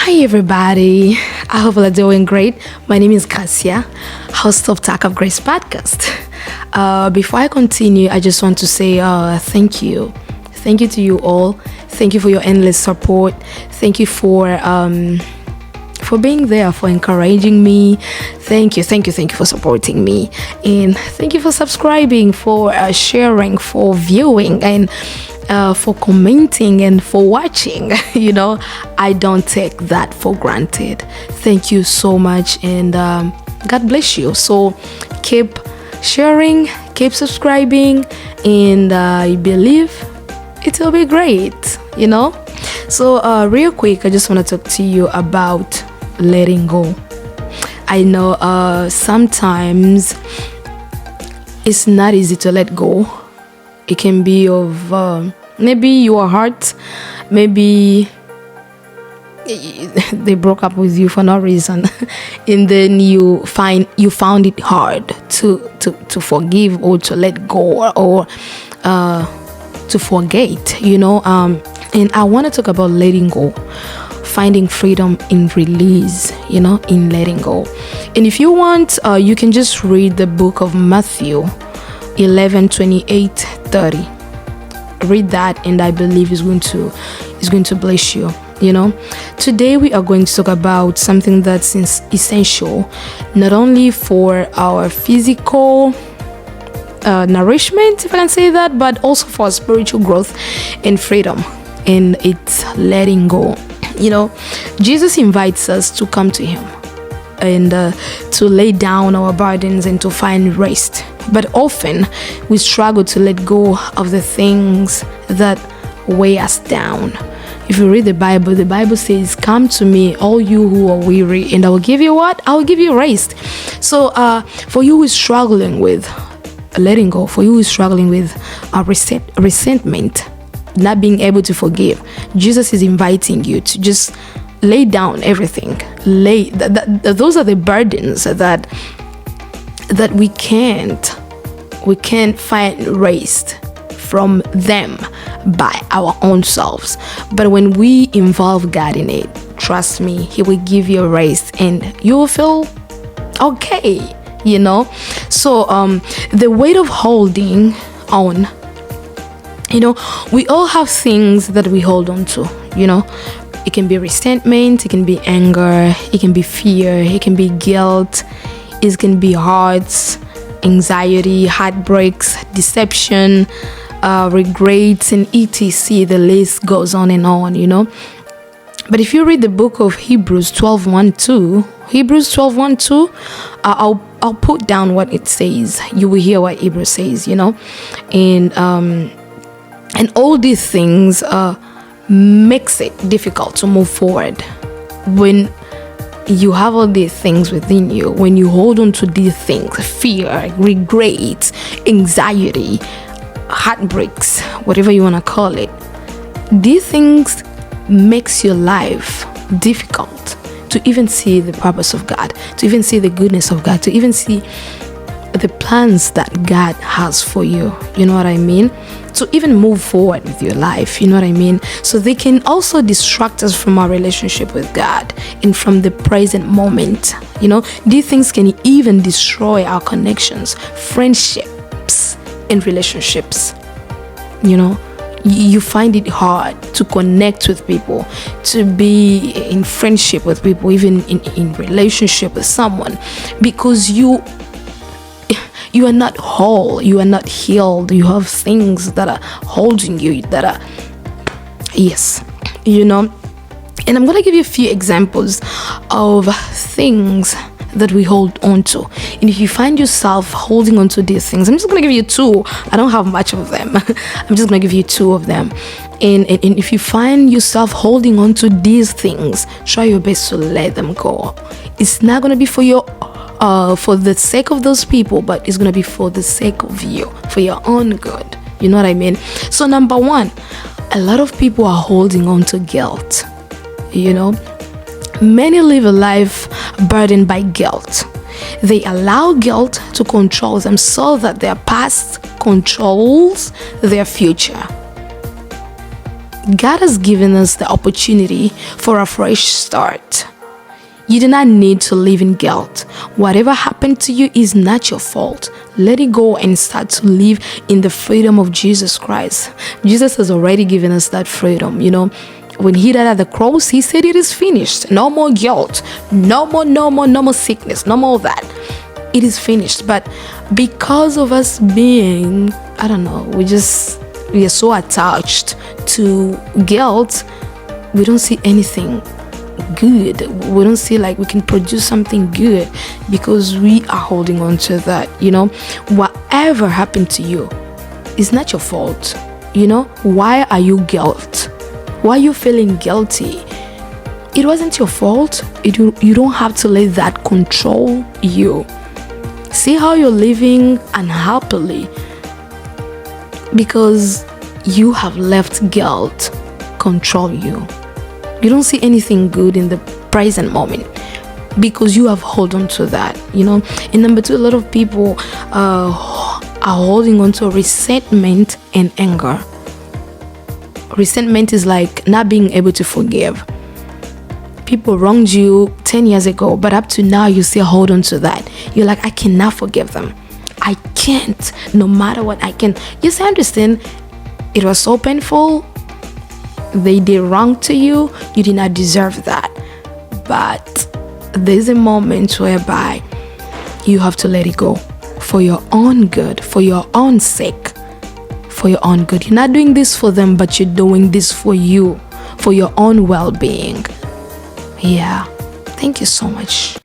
Hi everybody, I hope you're doing great. My name is Cassia, host of Talk of Grace podcast. Before I continue, I just want to say thank you. Thank you to you all. Thank you for your endless support. Thank you for being there, for encouraging me. Thank you for supporting me. And thank you for subscribing, for sharing, for viewing, and for commenting and for watching. I don't take that for granted. Thank you so much, and God bless you. So keep sharing, keep subscribing, and I believe it will be great. So real quick, I just want to talk to you about letting go. I know sometimes it's not easy to let go. It can be of maybe your heart, maybe they broke up with you for no reason, and then you found it hard to forgive or to let go or to forget. And I want to talk about letting go, finding freedom in release, in letting go. And if you want, you can just read the book of Matthew 11:28-30. Read that, and I believe is going to bless you. Today we are going to talk about something that's essential, not only for our physical nourishment, if I can say that, but also for spiritual growth and freedom. And it's letting go. Jesus invites us to come to him and to lay down our burdens and to find rest. But often we struggle to let go of the things that weigh us down. If you read the Bible says, "Come to me, all you who are weary, and I will give you what? I will give you rest." So for you who is struggling with letting go, for you who is struggling with resentment, not being able to forgive, Jesus is inviting you to just lay down everything. Those are the burdens that we can't find rest from them by our own selves. But when we involve God in it, trust me, he will give you rest and you will feel okay. So the weight of holding on, we all have things that we hold on to. It can be resentment, it can be anger, it can be fear, it can be guilt, it can be hearts, anxiety, heartbreaks, deception, regrets, and etc. The list goes on and on. But if you read the book of Hebrews 12:1-2, I'll put down what it says. You will hear what Hebrews says. And all these things makes it difficult to move forward when you have all these things within you. When you hold on to these things, fear, regret, anxiety, heartbreaks, whatever you want to call it, these things makes your life difficult to even see the purpose of God, to even see the goodness of God, to even see the plans that God has for you. You know what I mean? To even move forward with your life. You know what I mean? So they can also distract us from our relationship with God and from the present moment. These things can even destroy our connections, friendships, and relationships. You find it hard to connect with people, to be in friendship with people, even in relationship with someone, because you are not whole, you are not healed, you have things that are holding you, and I'm going to give you a few examples of things that we hold on to. And if you find yourself holding on to these things, I'm just going to give you two. I don't have much of them. I'm just going to give you two of them. And if you find yourself holding on to these things, try your best to let them go. It's not going to be for the sake of those people, but it's going to be for the sake of you, for your own good. You know what I mean? So number one, a lot of people are holding on to guilt. Many live a life burdened by guilt. They allow guilt to control them so that their past controls their future. God has given us the opportunity for a fresh start. You do not need to live in guilt. Whatever happened to you is not your fault. Let it go and start to live in the freedom of Jesus Christ. Jesus has already given us that freedom. When he died at the cross, he said it is finished. No more guilt. No more sickness. No more of that. It is finished. But because of us being, I don't know, we are so attached to guilt, we don't see anything good. We don't see like we can produce something good because we are holding on to that. Whatever happened to you is not your fault. Why are you guilt? Why are you feeling guilty? It wasn't your fault. You don't have to let that control you. See how you're living unhappily because you have left guilt control you. You don't see anything good in the present moment because you have held on to that. And number two, a lot of people are holding on to resentment and anger. Resentment is like not being able to forgive. People wronged you 10 years ago, but up to now you still hold on to that. You're like, I cannot forgive them. I can't, no matter what I can. Yes, I understand. It was so painful. They did wrong to you. You did not deserve that. But there's a moment whereby you have to let it go for your own good, for your own sake, for your own good. You're not doing this for them, but you're doing this for you, for your own well-being. Yeah. Thank you so much.